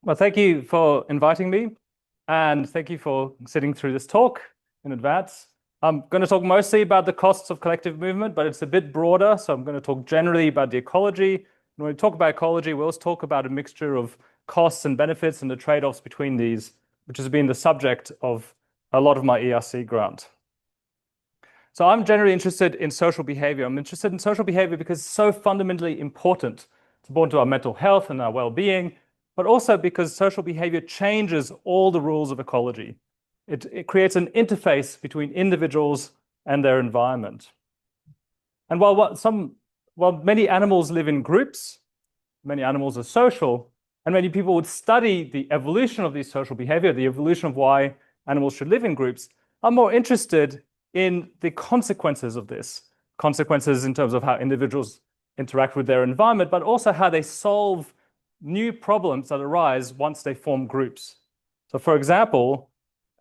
Well, thank you for inviting me, and thank you for sitting through this talk in advance. I'm going to talk mostly about the costs of collective movement, but it's a bit broader, so I'm going to talk generally about the ecology. And when we talk about ecology, we also talk about a mixture of costs and benefits and the trade-offs between these, which has been the subject of a lot of my ERC grant. So I'm generally interested in social behavior. I'm interested in social behavior because it's so fundamentally important. It's important to our mental health and our well-being, but also because social behavior changes all the rules of ecology. It creates an interface between individuals and their environment. And while many animals live in groups, many animals are social, and many people would study the evolution of these social behavior, the evolution of why animals should live in groups, I'm more interested in the consequences of this, consequences in terms of how individuals interact with their environment, but also how they solve new problems that arise once they form groups. So for example,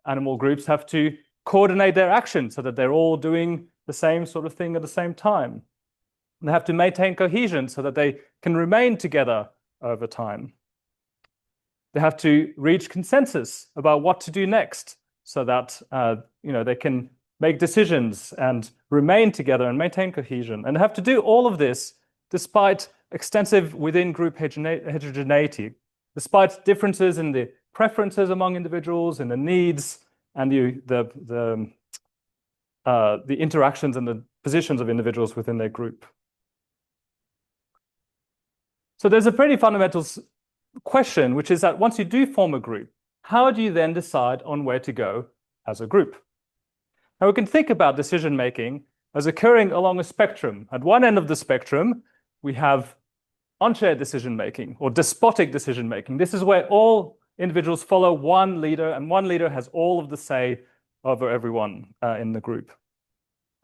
animal groups have to coordinate their actions so that they're all doing the same sort of thing at the same time. And they have to maintain cohesion so that they can remain together over time. They have to reach consensus about what to do next so that they can make decisions and remain together and maintain cohesion. And they have to do all of this despite extensive within-group heterogeneity, despite differences in the preferences among individuals, in the needs, and the interactions and the positions of individuals within their group. So there's a pretty fundamental question, which is that once you do form a group, how do you then decide on where to go as a group? Now we can think about decision-making as occurring along a spectrum. At one end of the spectrum, we have unshared decision-making or despotic decision-making. This is where all individuals follow one leader, and one leader has all of the say over everyone in the group.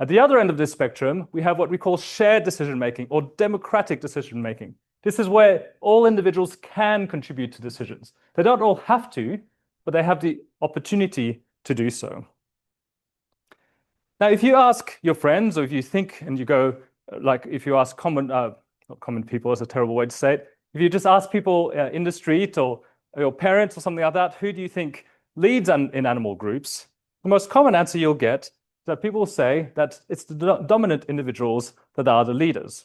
At the other end of this spectrum, we have what we call shared decision-making or democratic decision-making. This is where all individuals can contribute to decisions. They don't all have to, but they have the opportunity to do so. Now, if you ask your friends, or if you think and you go, like if you ask not common people is a terrible way to say it, if you just ask people in the street or your parents or something like that, who do you think leads in animal groups? The most common answer you'll get is that people say that it's the dominant individuals that are the leaders.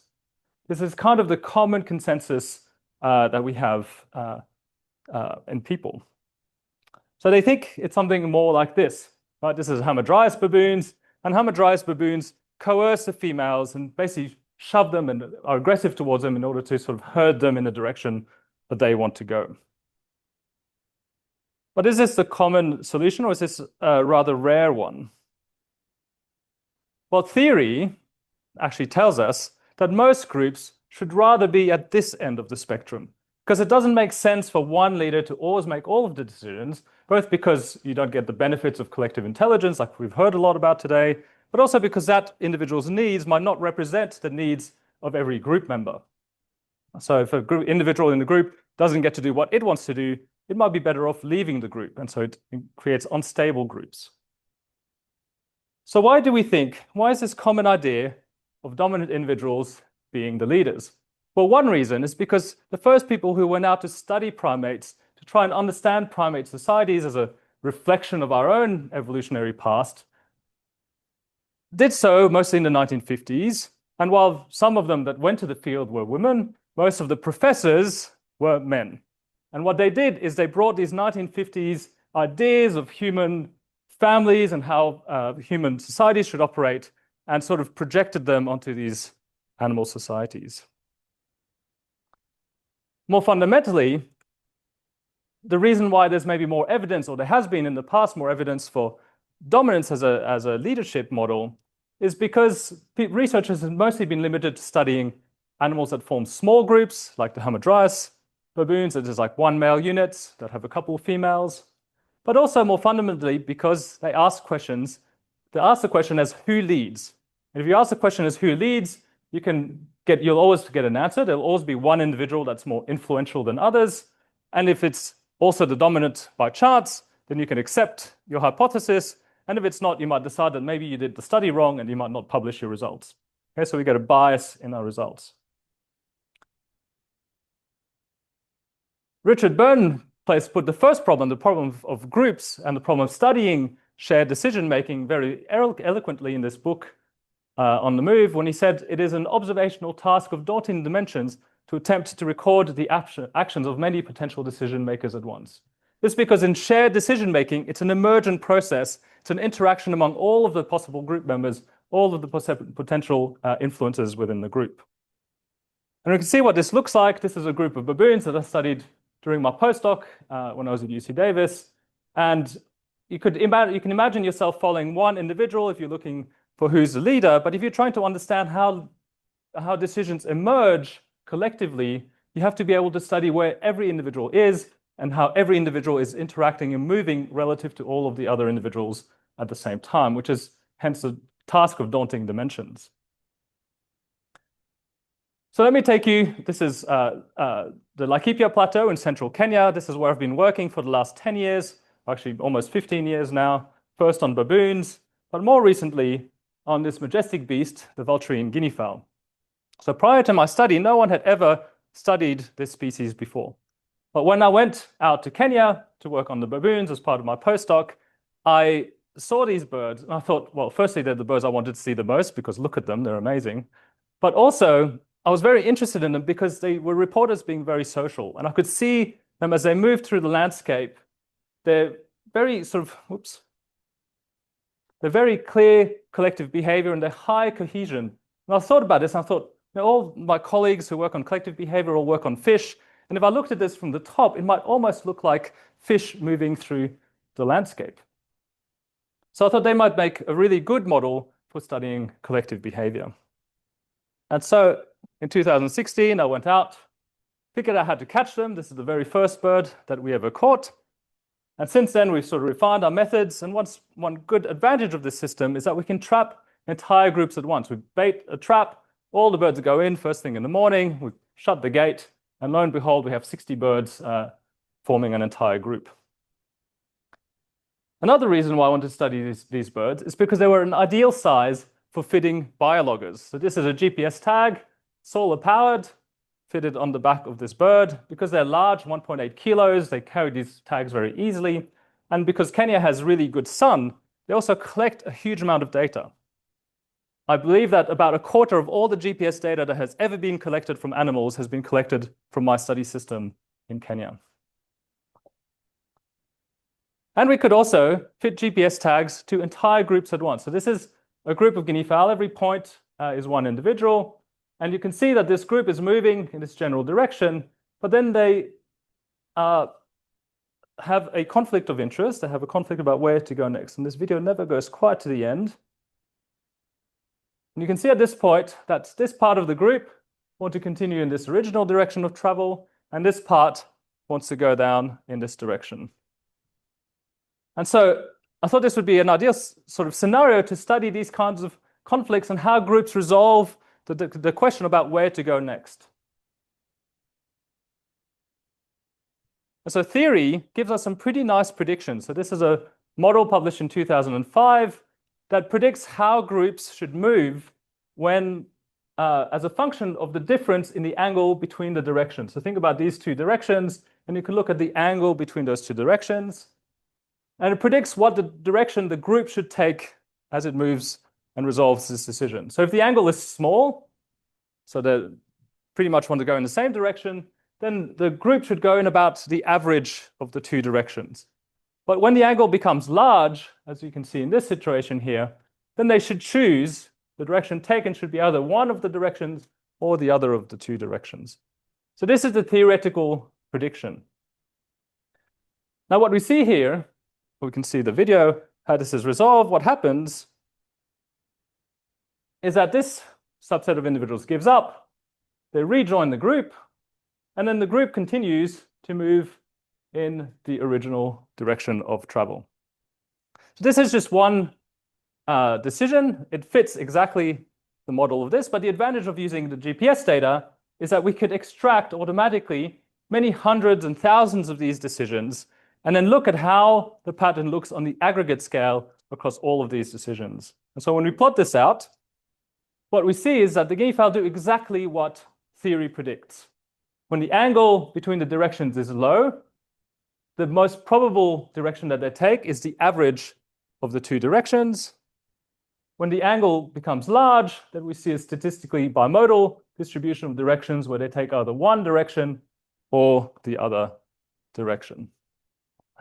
This is kind of the common consensus that we have in people. So they think it's something more like this, right? This is Hamadryas baboons, and Hamadryas baboons coerce the females and basically shove them and are aggressive towards them in order to sort of herd them in the direction that they want to go. But is this the common solution, or is this a rather rare one? Well, theory actually tells us that most groups should rather be at this end of the spectrum, because it doesn't make sense for one leader to always make all of the decisions, both because you don't get the benefits of collective intelligence, like we've heard a lot about today, but also because that individual's needs might not represent the needs of every group member. So if an individual in the group doesn't get to do what it wants to do, it might be better off leaving the group, and so it creates unstable groups. So why is this common idea of dominant individuals being the leaders? Well, one reason is because the first people who went out to study primates, to try and understand primate societies as a reflection of our own evolutionary past, did so mostly in the 1950s. And while some of them that went to the field were women, most of the professors were men. And what they did is they brought these 1950s ideas of human families and how human societies should operate and sort of projected them onto these animal societies. More fundamentally, the reason why there's maybe more evidence, or there has been in the past more evidence for dominance as a leadership model, is because researchers have mostly been limited to studying animals that form small groups, like the Hamadryas baboons, that is like one male unit that have a couple of females, but also more fundamentally because they ask questions. They ask the question as who leads. And if you ask the question as who leads, you'll always get an answer. There'll always be one individual that's more influential than others. And if it's also the dominant by chance, then you can accept your hypothesis. And if it's not, you might decide that maybe you did the study wrong and you might not publish your results. Okay, so we get a bias in our results. Richard Byrne put the first problem, the problem of groups and the problem of studying shared decision-making very eloquently in this book, On the Move, when he said, it is an observational task of daunting dimensions to attempt to record the actions of many potential decision makers at once. This is because in shared decision-making, it's an emergent process. It's an interaction among all of the possible group members, all of the potential influences within the group. And we can see what this looks like. This is a group of baboons that I studied during my postdoc when I was at UC Davis. And you can imagine yourself following one individual if you're looking for who's the leader. But if you're trying to understand how decisions emerge collectively, you have to be able to study where every individual is and how every individual is interacting and moving relative to all of the other individuals at the same time, which is hence the task of daunting dimensions. So let me take you, this is the Laikipia Plateau in central Kenya. This is where I've been working for the last 10 years, actually almost 15 years now, first on baboons, but more recently on this majestic beast, the Vulturine guinea fowl. So prior to my study, no one had ever studied this species before. But when I went out to Kenya to work on the baboons as part of my postdoc, I saw these birds and I thought, well, firstly, they're the birds I wanted to see the most because look at them, they're amazing. But also, I was very interested in them because they were reported as being very social. And I could see them as they moved through the landscape. They're very they're very clear collective behavior and they're high cohesion. And I thought about this and I thought, all my colleagues who work on collective behavior all work on fish. And if I looked at this from the top, it might almost look like fish moving through the landscape. So I thought they might make a really good model for studying collective behavior. And so in 2016, I went out, figured out how to catch them. This is the very first bird that we ever caught. And since then, we've sort of refined our methods. And one good advantage of this system is that we can trap entire groups at once. We bait a trap, all the birds go in first thing in the morning, we shut the gate, and lo and behold, we have 60 birds forming an entire group. Another reason why I wanted to study these birds is because they were an ideal size for fitting biologgers. So this is a GPS tag, solar powered, fitted on the back of this bird. Because they're large, 1.8 kilos, they carry these tags very easily. And because Kenya has really good sun, they also collect a huge amount of data. I believe that about a quarter of all the GPS data that has ever been collected from animals has been collected from my study system in Kenya. And we could also fit GPS tags to entire groups at once. So this is a group of guinea fowl. Every point is one individual. And you can see that this group is moving in this general direction, but then they have a conflict of interest. They have a conflict about where to go next. And this video never goes quite to the end. And you can see at this point that this part of the group wants to continue in this original direction of travel, and this part wants to go down in this direction. And so I thought this would be an ideal sort of scenario to study these kinds of conflicts and how groups resolve the question about where to go next. And so theory gives us some pretty nice predictions. So this is a model published in 2005 that predicts how groups should move when, as a function of the difference in the angle between the directions. So think about these two directions, and you can look at the angle between those two directions. And it predicts what the direction the group should take as it moves and resolves this decision. So if the angle is small, so they pretty much want to go in the same direction, then the group should go in about the average of the two directions. But when the angle becomes large, as you can see in this situation here, then they should choose the direction taken should be either one of the directions or the other of the two directions. So this is the theoretical prediction. Now what we see here, we can see the video, how this is resolved. What happens is that this subset of individuals gives up, they rejoin the group, and then the group continues to move in the original direction of travel. So this is just one decision. It fits exactly the model of this, but the advantage of using the GPS data is that we could extract automatically many hundreds and thousands of these decisions and then look at how the pattern looks on the aggregate scale across all of these decisions. And so when we plot this out, what we see is that the guinea fowl do exactly what theory predicts. When the angle between the directions is low, the most probable direction that they take is the average of the two directions. When the angle becomes large, then we see a statistically bimodal distribution of directions where they take either one direction or the other direction.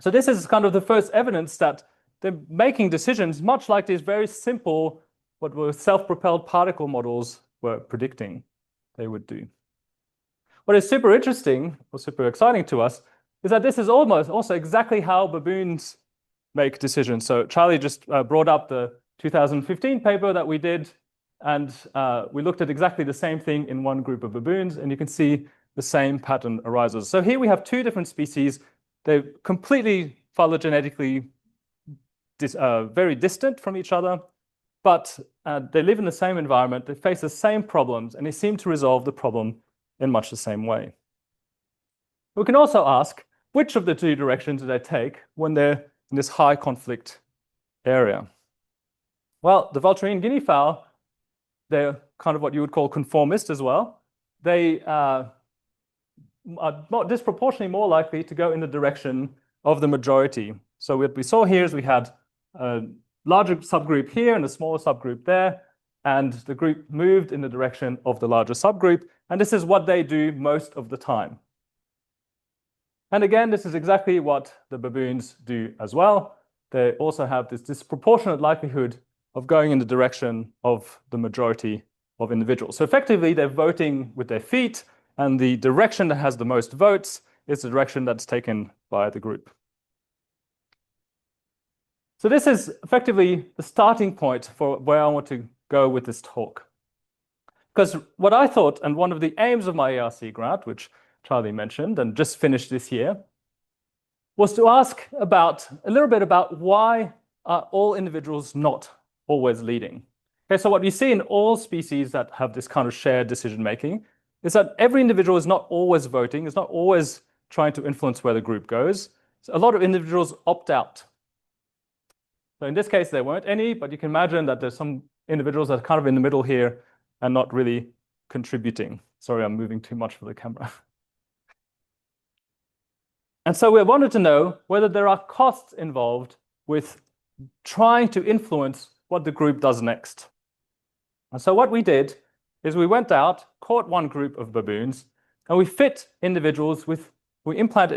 So this is kind of the first evidence that they're making decisions much like these very simple, what were self-propelled particle models were predicting they would do. What is super interesting or super exciting to us is that this is almost also exactly how baboons make decisions. So Charlie just brought up the 2015 paper that we did, and we looked at exactly the same thing in one group of baboons, and you can see the same pattern arises. So here we have two different species. They're completely phylogenetically very distant from each other, but they live in the same environment, they face the same problems, and they seem to resolve the problem in much the same way. We can also ask, which of the two directions do they take when they're in this high conflict area? Well, the Vulturine guinea fowl, they're kind of what you would call conformist as well. They are disproportionately more likely to go in the direction of the majority. So what we saw here is we had a larger subgroup here and a smaller subgroup there, and the group moved in the direction of the larger subgroup, and this is what they do most of the time. And again, this is exactly what the baboons do as well. They also have this disproportionate likelihood of going in the direction of the majority of individuals. So effectively, they're voting with their feet, and the direction that has the most votes is the direction that's taken by the group. So this is effectively the starting point for where I want to go with this talk. Because what I thought, and one of the aims of my ARC grant, which Charlie mentioned and just finished this year, was to ask a little bit about why are all individuals not always leading. Okay, so what we see in all species that have this kind of shared decision making is that every individual is not always voting, is not always trying to influence where the group goes. So a lot of individuals opt out. So in this case, there weren't any, but you can imagine that there's some individuals that are kind of in the middle here and not really contributing. Sorry, I'm moving too much for the camera. And so we wanted to know whether there are costs involved with trying to influence what the group does next. And so what we did is we went out, caught one group of baboons, and we implanted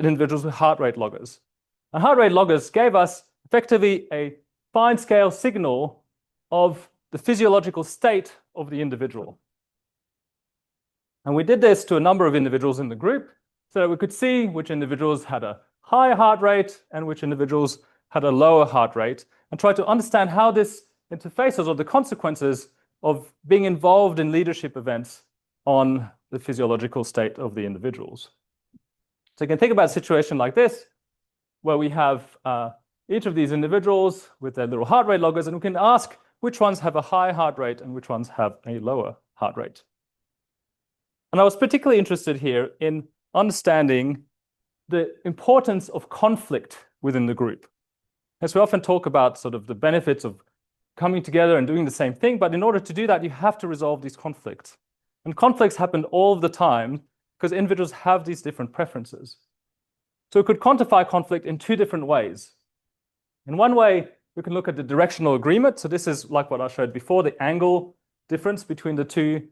individuals with heart rate loggers. And heart rate loggers gave us effectively a fine scale signal of the physiological state of the individual. And we did this to a number of individuals in the group so that we could see which individuals had a higher heart rate and which individuals had a lower heart rate, and try to understand how this interfaces or the consequences of being involved in leadership events on the physiological state of the individuals. So you can think about a situation like this, where we have each of these individuals with their little heart rate loggers, and we can ask which ones have a high heart rate and which ones have a lower heart rate. And I was particularly interested here in understanding the importance of conflict within the group. As we often talk about sort of the benefits of coming together and doing the same thing, but in order to do that, you have to resolve these conflicts. And conflicts happen all the time because individuals have these different preferences. So we could quantify conflict in two different ways. In one way, we can look at the directional agreement. So this is like what I showed before, the angle difference between the two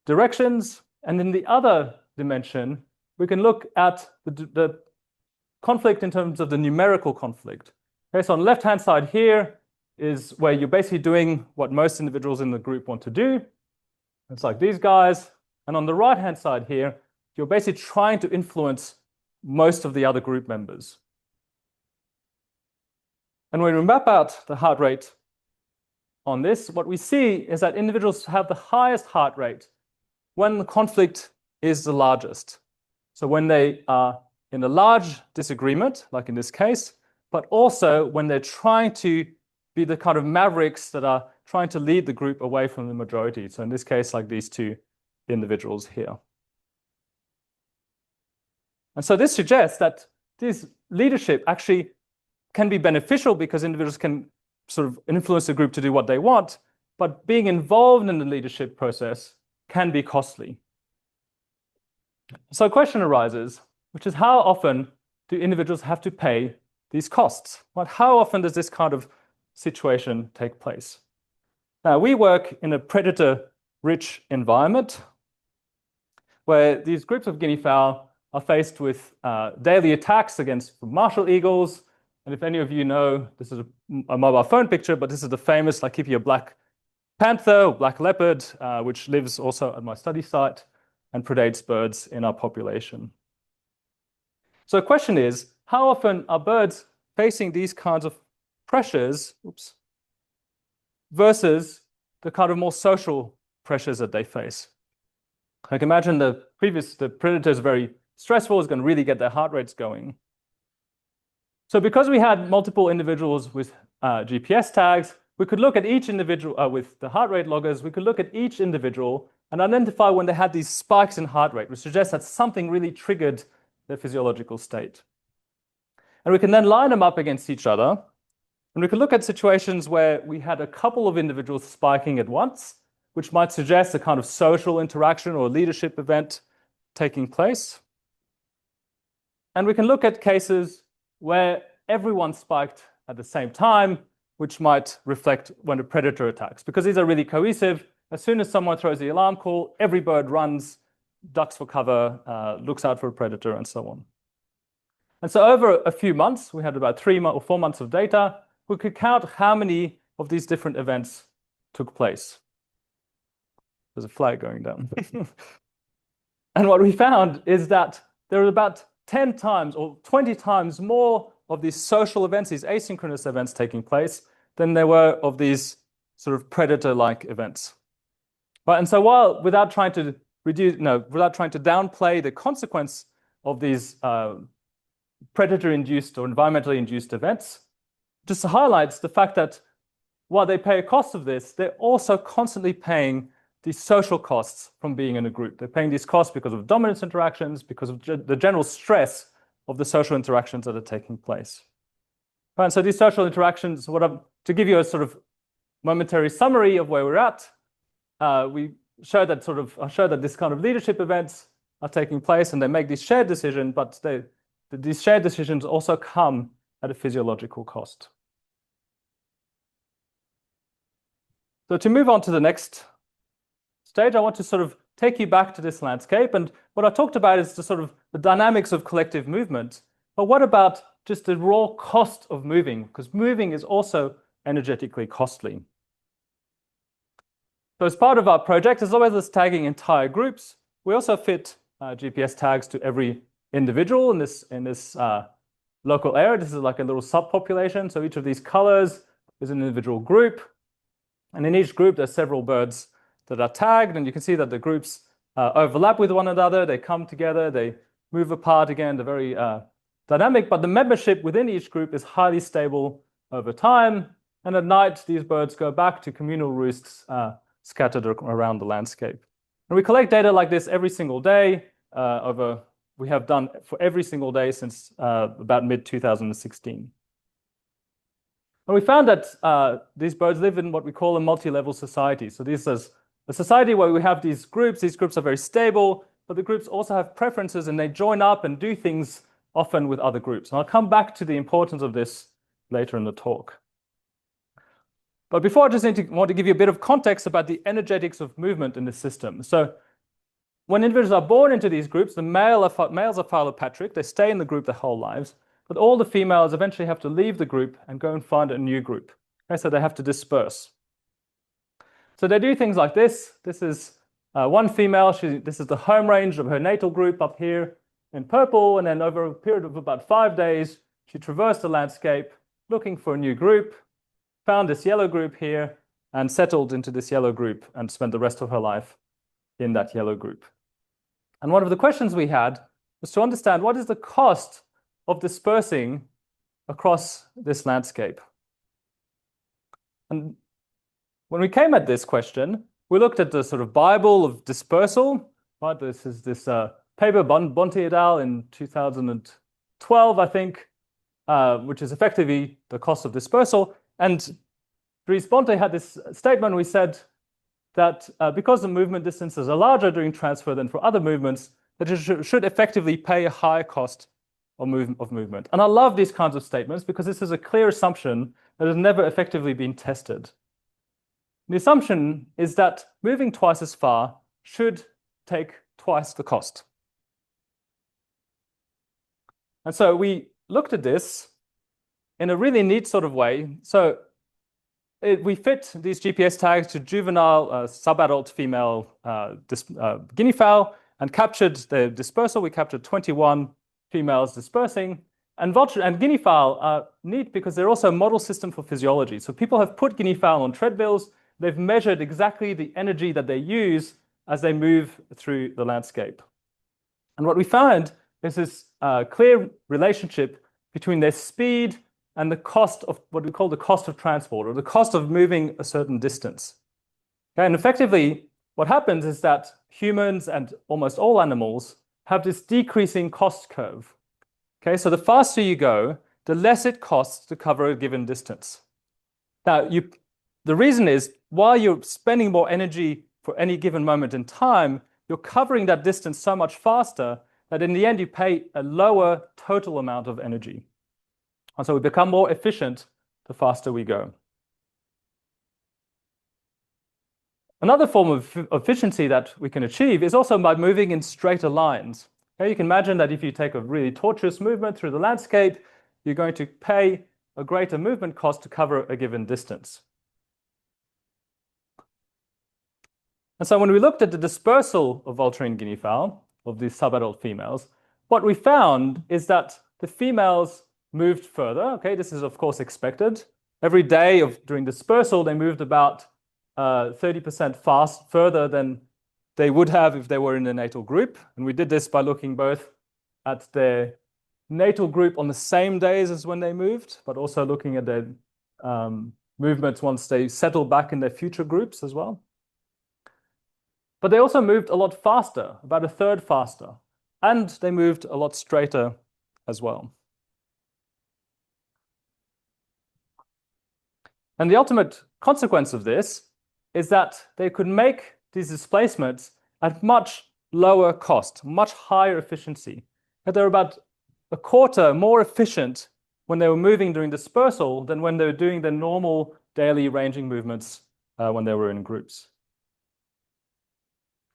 directions. And in the other dimension, we can look at the conflict in terms of the numerical conflict. Okay, so on the left-hand side here is where you're basically doing what most individuals in the group want to do. It's like these guys. And on the right-hand side here, you're basically trying to influence most of the other group members. And when we map out the heart rate on this, what we see is that individuals have the highest heart rate when the conflict is the largest. So when they are in a large disagreement, like in this case, but also when they're trying to be the kind of mavericks that are trying to lead the group away from the majority. So in this case, like these two individuals here. And so this suggests that this leadership actually can be beneficial because individuals can sort of influence the group to do what they want, but being involved in the leadership process can be costly. So a question arises, which is how often do individuals have to pay these costs? Well, how often does this kind of situation take place? Now, we work in a predator-rich environment where these groups of guinea fowl are faced with daily attacks against martial eagles. And if any of you know, this is a mobile phone picture, but this is the famous Laikipia black panther or black leopard, which lives also at my study site and predates birds in our population. So the question is, how often are birds facing these kinds of pressures, versus the kind of more social pressures that they face? Like imagine the predator is very stressful, is going to really get their heart rates going. So because we had multiple individuals with GPS tags, we could look at each individual with the heart rate loggers, we could look at each individual and identify when they had these spikes in heart rate, which suggests that something really triggered their physiological state. And we can then line them up against each other. And we can look at situations where we had a couple of individuals spiking at once, which might suggest a kind of social interaction or leadership event taking place. And we can look at cases where everyone spiked at the same time, which might reflect when a predator attacks, because these are really cohesive. As soon as someone throws the alarm call, every bird runs, ducks for cover, looks out for a predator, and so on. And so over a few months, we had about 3 or 4 months of data, we could count how many of these different events took place. There's a flag going down. And what we found is that there are about 10 times or 20 times more of these social events, these asynchronous events taking place, than there were of these sort of predator-like events. Right? And so without trying to downplay the consequence of these predator-induced or environmentally induced events, just highlights the fact that while they pay a cost of this, they're also constantly paying these social costs from being in a group. They're paying these costs because of dominance interactions, because of the general stress of the social interactions that are taking place. Right, and so these social interactions, to give you a sort of momentary summary of where we're at, we show that this kind of leadership events are taking place and they make these shared decisions, but these shared decisions also come at a physiological cost. So to move on to the next stage, I want to sort of take you back to this landscape. And what I talked about is the dynamics of collective movement. But what about just the raw cost of moving? Because moving is also energetically costly. So as part of our project, as well as tagging entire groups, we also fit GPS tags to every individual in this local area. This is like a little subpopulation. So each of these colors is an individual group. And in each group, there's several birds that are tagged. And you can see that the groups overlap with one another. They come together. They move apart again. They're very dynamic. But the membership within each group is highly stable over time. And at night, these birds go back to communal roosts scattered around the landscape. And we collect data like this every single day. We have done for every single day since about mid-2016. And we found that these birds live in what we call a multi-level society. So this is a society where we have these groups. These groups are very stable, but the groups also have preferences and they join up and do things often with other groups. And I'll come back to the importance of this later in the talk. But before, I just want to give you a bit of context about the energetics of movement in this system. So when individuals are born into these groups, the males are philopatric. They stay in the group their whole lives. But all the females eventually have to leave the group and go and find a new group. Okay, so they have to disperse. So they do things like this. This is one female. This is the home range of her natal group up here in purple. And then over a period of about 5 days, she traversed the landscape looking for a new group, found this yellow group here, and settled into this yellow group and spent the rest of her life in that yellow group. And one of the questions we had was to understand what is the cost of dispersing across this landscape. And when we came at this question, we looked at the sort of Bible of dispersal. Right? This is this paper, Bonte et al. In 2012, I think, which is effectively the cost of dispersal. And Dries Bonte had this statement. We said that because the movement distances are larger during transfer than for other movements, that it should effectively pay a higher cost of movement. And I love these kinds of statements because this is a clear assumption that has never effectively been tested. The assumption is that moving twice as far should take twice the cost. And so we looked at this in a really neat sort of way. So we fit these GPS tags to juvenile subadult female guinea fowl and captured the dispersal. We captured 21 females dispersing. And vulture and guinea fowl are neat because they're also a model system for physiology. So people have put guinea fowl on treadmills. They've measured exactly the energy that they use as they move through the landscape. And what we found is this clear relationship between their speed and the cost of what we call the cost of transport, or the cost of moving a certain distance. Okay, and effectively, what happens is that humans and almost all animals have this decreasing cost curve. Okay, so the faster you go, the less it costs to cover a given distance. Now, the reason is, while you're spending more energy for any given moment in time, you're covering that distance so much faster that in the end you pay a lower total amount of energy. And so we become more efficient the faster we go. Another form of efficiency that we can achieve is also by moving in straighter lines. Okay, you can imagine that if you take a really tortuous movement through the landscape, you're going to pay a greater movement cost to cover a given distance. And so when we looked at the dispersal of vulturine guinea fowl, of these subadult females, what we found is that the females moved further. Okay, this is of course expected. Every day during dispersal, they moved about 30% further than they would have if they were in a natal group. And we did this by looking both at their natal group on the same days as when they moved, but also looking at their movements once they settled back in their future groups as well. But they also moved a lot faster, about a third faster, and they moved a lot straighter as well. And the ultimate consequence of this is that they could make these displacements at much lower cost, much higher efficiency. That they're about a quarter more efficient when they were moving during dispersal than when they were doing their normal daily ranging movements when they were in groups.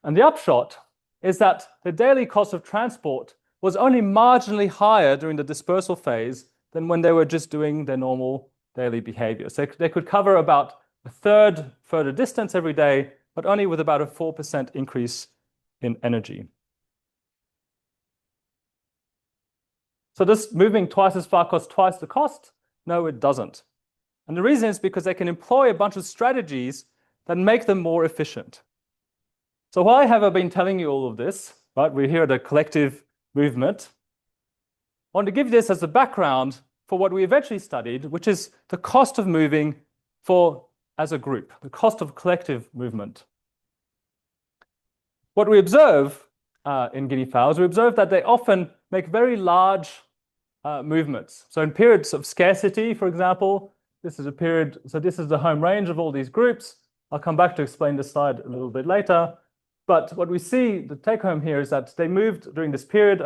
And the upshot is that the daily cost of transport was only marginally higher during the dispersal phase than when they were just doing their normal daily behavior. So they could cover about a third further distance every day, but only with about a 4% increase in energy. So does moving twice as far cost twice the cost? No, it doesn't. And the reason is because they can employ a bunch of strategies that make them more efficient. So why have I been telling you all of this? Right, we're here at a collective movement. I want to give this as a background for what we eventually studied, which is the cost of moving as a group, the cost of collective movement. What we observe in guinea fowls, we observe that they often make very large movements. So in periods of scarcity, for example, this is a period, so this is the home range of all these groups. I'll come back to explain this slide a little bit later. But what we see, the take home here, is that they moved during this period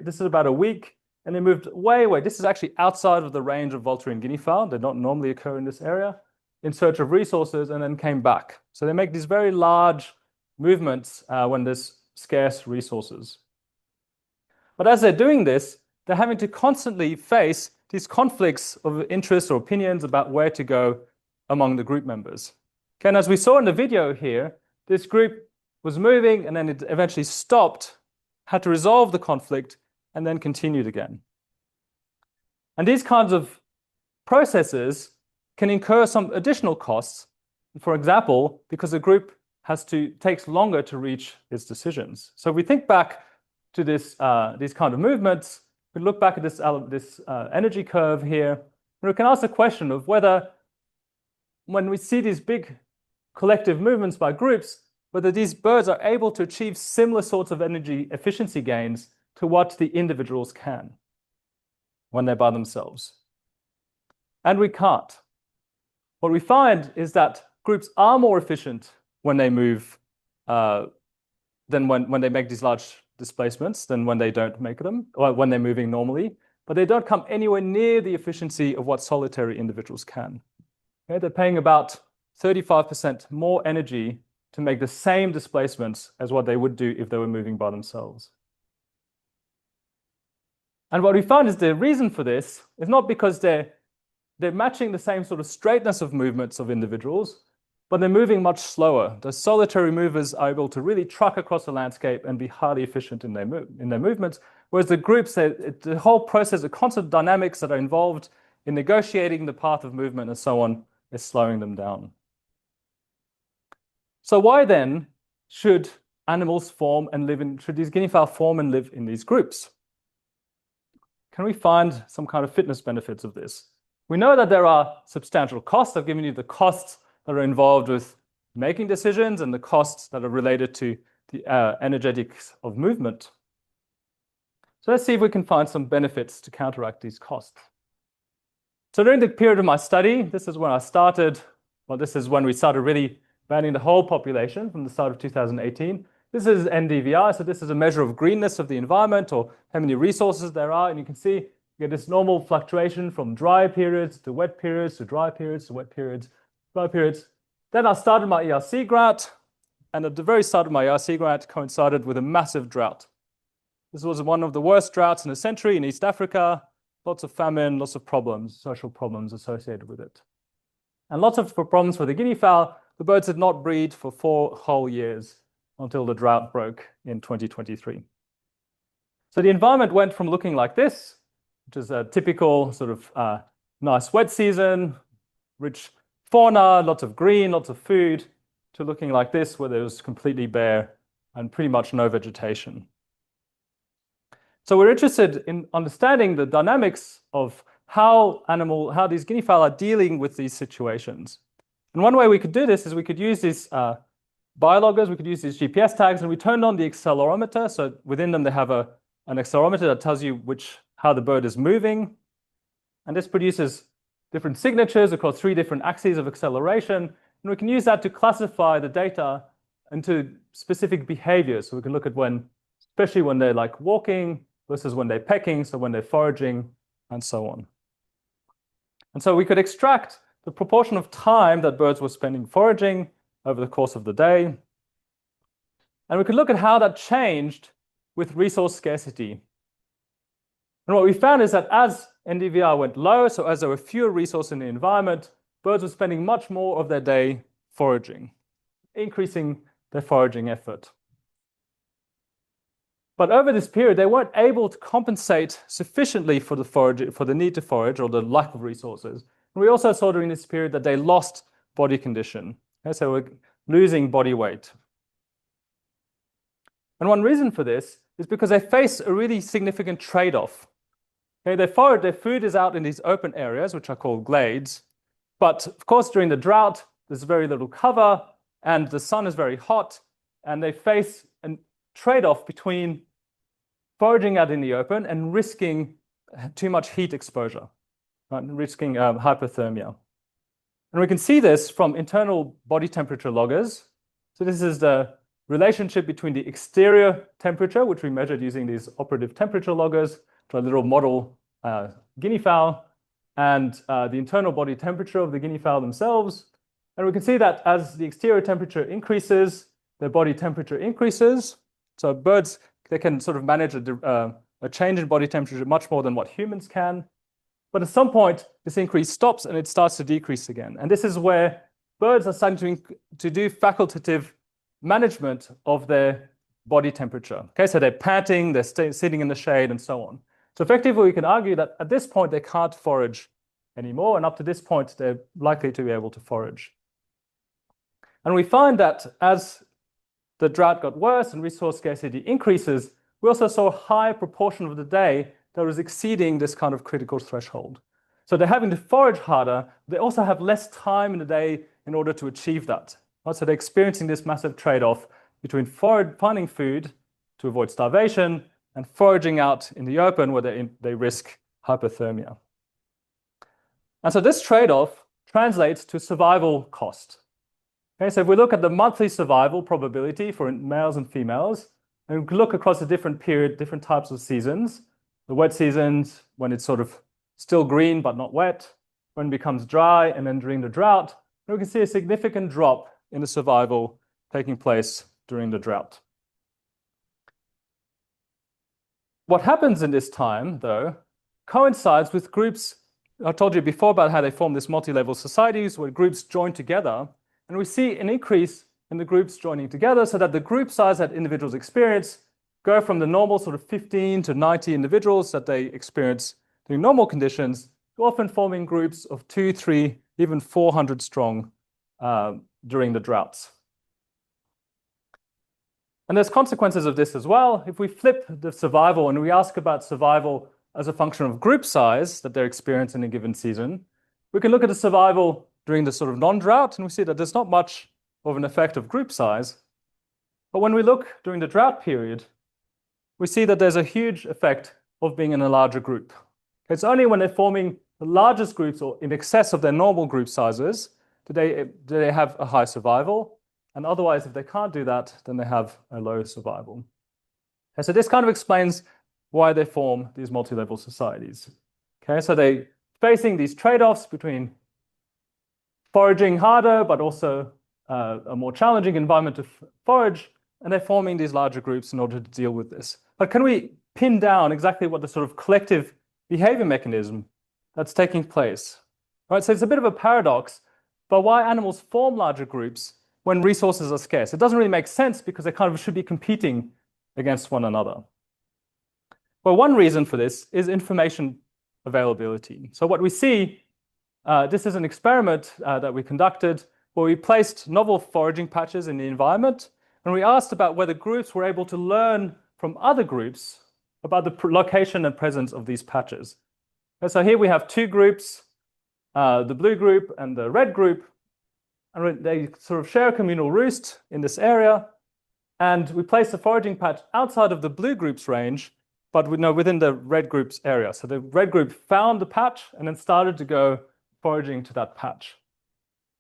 this is about a week, and they moved way away. This is actually outside of the range of vulturine guinea fowl. They don't normally occur in this area, in search of resources, and then came back. So they make these very large movements when there's scarce resources. But as they're doing this, they're having to constantly face these conflicts of interest or opinions about where to go among the group members. Okay, and as we saw in the video here, this group was moving and then it eventually stopped, had to resolve the conflict, and then continued again. And these kinds of processes can incur some additional costs. For example, because the group takes longer to reach its decisions. So if we think back to these kind of movements, we look back at this energy curve here, and we can ask the question of whether, when we see these big collective movements by groups, whether these birds are able to achieve similar sorts of energy efficiency gains to what the individuals can when they're by themselves. And we can't. What we find is that groups are more efficient when they move than when they make these large displacements than when they don't make them, or when they're moving normally. but they don't come anywhere near the efficiency of what solitary individuals can. Okay, they're paying about 35% more energy to make the same displacements as what they would do if they were moving by themselves. And what we found is the reason for this is not because they're matching the same sort of straightness of movements of individuals, but they're moving much slower. The solitary movers are able to really truck across the landscape and be highly efficient in their movements, whereas the groups, the whole process, the constant dynamics that are involved in negotiating the path of movement and so on is slowing them down. So why then should animals should these guinea fowl form and live in these groups? Can we find some kind of fitness benefits of this? We know that there are substantial costs. I've given you the costs that are involved with making decisions and the costs that are related to the energetics of movement. So let's see if we can find some benefits to counteract these costs. So during the period of my study, this is when I started, well, this is when we started really banning the whole population from the start of 2018. This is NDVI, so this is a measure of greenness of the environment or how many resources there are. And you can see you get this normal fluctuation from dry periods to wet periods to dry periods to wet periods, dry periods. Then I started my ERC grant, and at the very start of my ERC grant coincided with a massive drought. This was one of the worst droughts in a century in East Africa, lots of famine, lots of problems, social problems associated with it. And lots of problems for the guinea fowl. The birds did not breed for 4 whole years until the drought broke in 2023. So the environment went from looking like this, which is a typical sort of nice wet season, rich fauna, lots of green, lots of food, to looking like this, where there was completely bare and pretty much no vegetation. So we're interested in understanding the dynamics of how these guinea fowl are dealing with these situations. And one way we could do this is we could use these biologgers, we could use these GPS tags, and we turned on the accelerometer. So within them, they have an accelerometer that tells you how the bird is moving. And this produces different signatures across 3 different axes of acceleration. And we can use that to classify the data into specific behaviors. So we can look at especially when they're like walking versus when they're pecking, so when they're foraging, and so on. And so we could extract the proportion of time that birds were spending foraging over the course of the day. And we could look at how that changed with resource scarcity. And what we found is that as NDVI went low, so as there were fewer resources in the environment, birds were spending much more of their day foraging, increasing their foraging effort. But over this period, they weren't able to compensate sufficiently for the need to forage or the lack of resources. And we also saw during this period that they lost body condition. Okay, so we're losing body weight. And one reason for this is because they face a really significant trade-off. Okay, their food is out in these open areas, which are called glades. But of course, during the drought, there's very little cover, and the sun is very hot, and they face a trade-off between foraging out in the open and risking too much heat exposure, right? And risking hypothermia. And we can see this from internal body temperature loggers. So this is the relationship between the exterior temperature, which we measured using these operative temperature loggers for a little model guinea fowl, and the internal body temperature of the guinea fowl themselves. And we can see that as the exterior temperature increases, their body temperature increases. So birds, they can sort of manage a change in body temperature much more than what humans can. But at some point, this increase stops and it starts to decrease again. And this is where birds are starting to do facultative management of their body temperature. Okay, so they're panting, they're sitting in the shade, and so on. So effectively, we can argue that at this point, they can't forage anymore. And up to this point, they're likely to be able to forage. And we find that as the drought got worse and resource scarcity increases, we also saw a high proportion of the day that was exceeding this kind of critical threshold. So they're having to forage harder. They also have less time in the day in order to achieve that. Right? So they're experiencing this massive trade-off between finding food to avoid starvation and foraging out in the open where they risk hypothermia. And so this trade-off translates to survival cost. Okay, so if we look at the monthly survival probability for males and females, and we look across a different period, different types of seasons, the wet seasons, when it's sort of still green but not wet, when it becomes dry, and then during the drought, we can see a significant drop in the survival taking place during the drought. What happens in this time, though, coincides with groups. I told you before about how they form these multi-level societies where groups join together, and we see an increase in the groups joining together so that the group size that individuals experience go from the normal sort of 15 to 90 individuals that they experience during normal conditions to often forming groups of 2, 3, even 400 strong during the droughts. And there's consequences of this as well. If we flip the survival and we ask about survival as a function of group size that they're experiencing in a given season, we can look at the survival during the sort of non-drought, and we see that there's not much of an effect of group size. But when we look during the drought period, we see that there's a huge effect of being in a larger group. It's only when they're forming the largest groups or in excess of their normal group sizes do they have a high survival. And otherwise, if they can't do that, then they have a low survival. Okay, so this kind of explains why they form these multi-level societies. Okay, so they're facing these trade-offs between foraging harder, but also a more challenging environment to forage, and they're forming these larger groups in order to deal with this. But can we pin down exactly what the sort of collective behavior mechanism that's taking place? Right, so it's a bit of a paradox, but why animals form larger groups when resources are scarce? It doesn't really make sense because they kind of should be competing against one another. Well, one reason for this is information availability. So what we see, this is an experiment that we conducted where we placed novel foraging patches in the environment, and we asked about whether groups were able to learn from other groups about the location and presence of these patches. And so here we have two groups, the blue group and the red group, and they sort of share a communal roost in this area. And we placed a foraging patch outside of the blue group's range, but within the red group's area. So the red group found the patch and then started to go foraging to that patch.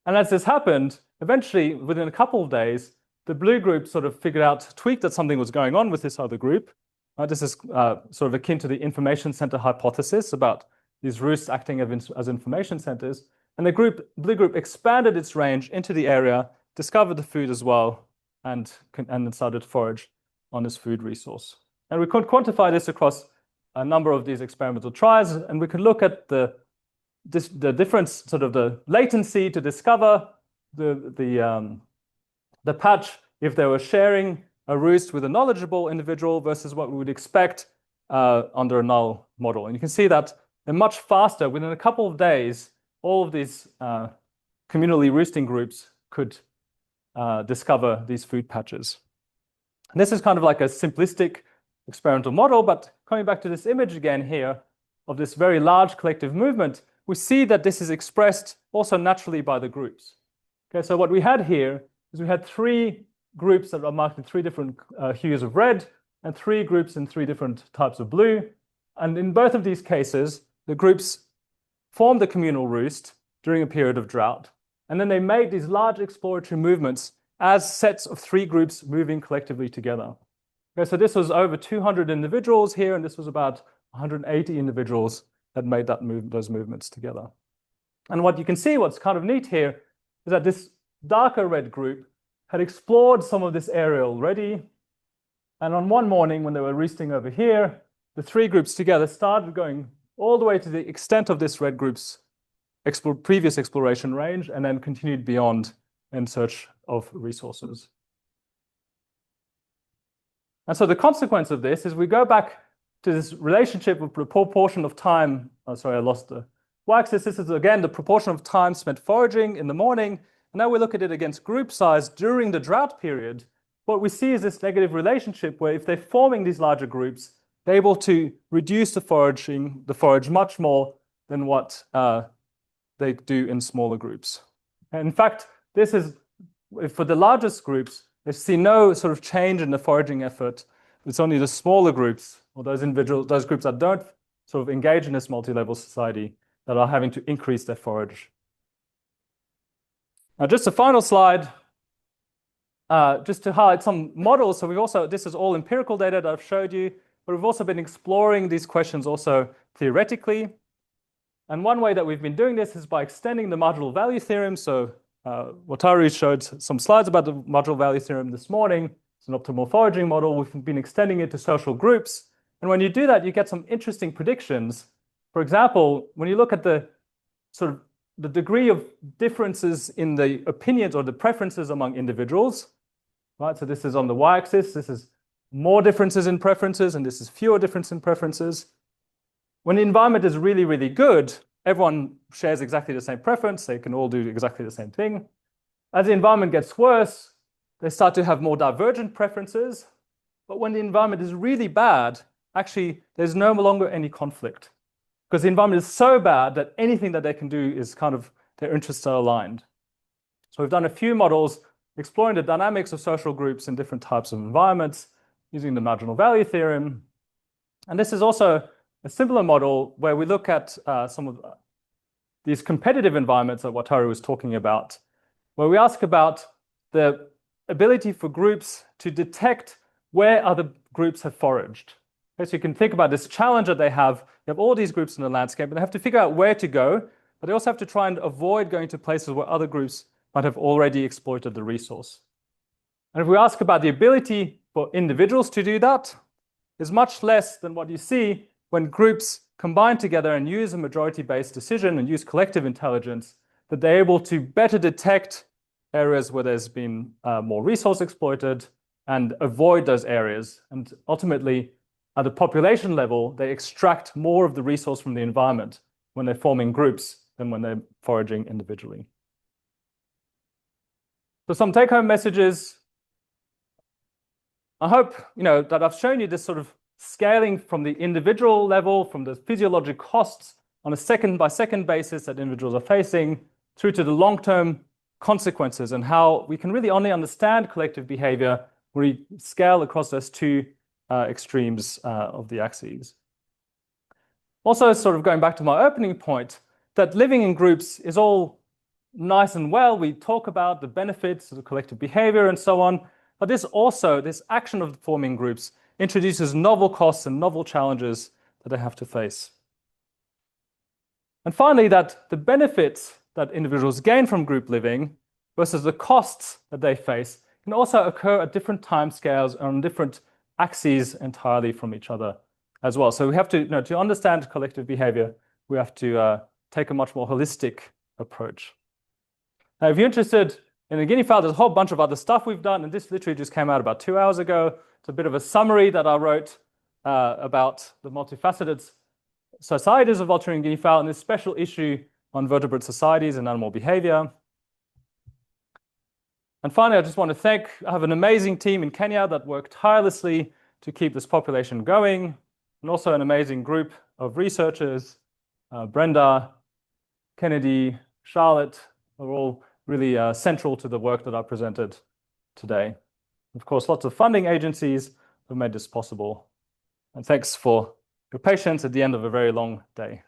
And as this happened, eventually, within a couple of days, the blue group sort of tweaked that something was going on with this other group. This is sort of akin to the information center hypothesis about these roosts acting as information centers. And the blue group expanded its range into the area, discovered the food as well, and then started to forage on this food resource. And we could quantify this across a number of these experimental trials, and we could look at the difference, sort of the latency to discover the patch if they were sharing a roost with a knowledgeable individual versus what we would expect under a null model. And you can see that they're much faster. Within a couple of days, all of these communally roosting groups could discover these food patches. And this is kind of like a simplistic experimental model, but coming back to this image again here of this very large collective movement, we see that this is expressed also naturally by the groups. Okay, so what we had here is we had three groups that are marked in three different hues of red and three groups in three different types of blue. And in both of these cases, the groups formed the communal roost during a period of drought. And then they made these large exploratory movements as sets of three groups moving collectively together. Okay, so this was over 200 individuals here, and this was about 180 individuals that made those movements together. And what you can see, what's kind of neat here, is that this darker red group had explored some of this area already. And on one morning, when they were roosting over here, the three groups together started going all the way to the extent of this red group's previous exploration range, and then continued beyond in search of resources. And so the consequence of this is we go back to this relationship of the proportion of time. Oh, sorry, I lost the y-axis. This is again the proportion of time spent foraging in the morning. And now we look at it against group size during the drought period. What we see is this negative relationship where if they're forming these larger groups, they're able to reduce the forage much more than what they do in smaller groups. And in fact, this is for the largest groups, they see no sort of change in the foraging effort. It's only the smaller groups or those groups that don't sort of engage in this multi-level society that are having to increase their forage. Now, just a final slide, just to highlight some models. So this is all empirical data that I've showed you. but we've also been exploring these questions also theoretically. And one way that we've been doing this is by extending the marginal value theorem. So Wataru showed some slides about the marginal value theorem this morning. It's an optimal foraging model. We've been extending it to social groups. And when you do that, you get some interesting predictions. For example, when you look at the sort of the degree of differences in the opinions or the preferences among individuals, right? So this is on the y-axis. This is more differences in preferences, and this is fewer differences in preferences. When the environment is really, really good, everyone shares exactly the same preference. They can all do exactly the same thing. As the environment gets worse, they start to have more divergent preferences. But when the environment is really bad, actually, there's no longer any conflict, because the environment is so bad that anything that they can do is kind of, their interests are aligned. So we've done a few models exploring the dynamics of social groups in different types of environments using the marginal value theorem. And this is also a similar model where we look at some of these competitive environments that Wataru was talking about, where we ask about the ability for groups to detect where other groups have foraged. Okay, so you can think about this challenge that they have. You have all these groups in the landscape, and they have to figure out where to go, but they also have to try and avoid going to places where other groups might have already exploited the resource. And if we ask about the ability for individuals to do that, is much less than what you see when groups combine together and use a majority-based decision and use collective intelligence, that they're able to better detect areas where there's been more resource exploited and avoid those areas. And ultimately, at the population level, they extract more of the resource from the environment when they're forming groups than when they're foraging individually. So some take-home messages. I hope that I've shown you this sort of scaling from the individual level, from the physiologic costs on a second-by-second basis that individuals are facing, through to the long-term consequences, and how we can really only understand collective behavior when we scale across those two extremes of the axes. Also, sort of going back to my opening point, that living in groups is all nice and well. We talk about the benefits of collective behavior and so on, but this action of forming groups introduces novel costs and novel challenges that they have to face. And finally, that the benefits that individuals gain from group living versus the costs that they face can also occur at different timescales on different axes entirely from each other as well. So we have to, to understand collective behavior, we have to take a much more holistic approach. Now, if you're interested in the Guinea fowl, there's a whole bunch of other stuff we've done, and this literally just came out about 2 hours ago. It's a bit of a summary that I wrote about the multifaceted societies of vulture guinea fowl, and this special issue on vertebrate societies and animal behavior. And finally, I just want to I have an amazing team in Kenya that work tirelessly to keep this population going, and also an amazing group of researchers, Brenda, Kennedy, Charlotte, are all really central to the work that I presented today. Of course, lots of funding agencies have made this possible. And thanks for your patience at the end of a very long day.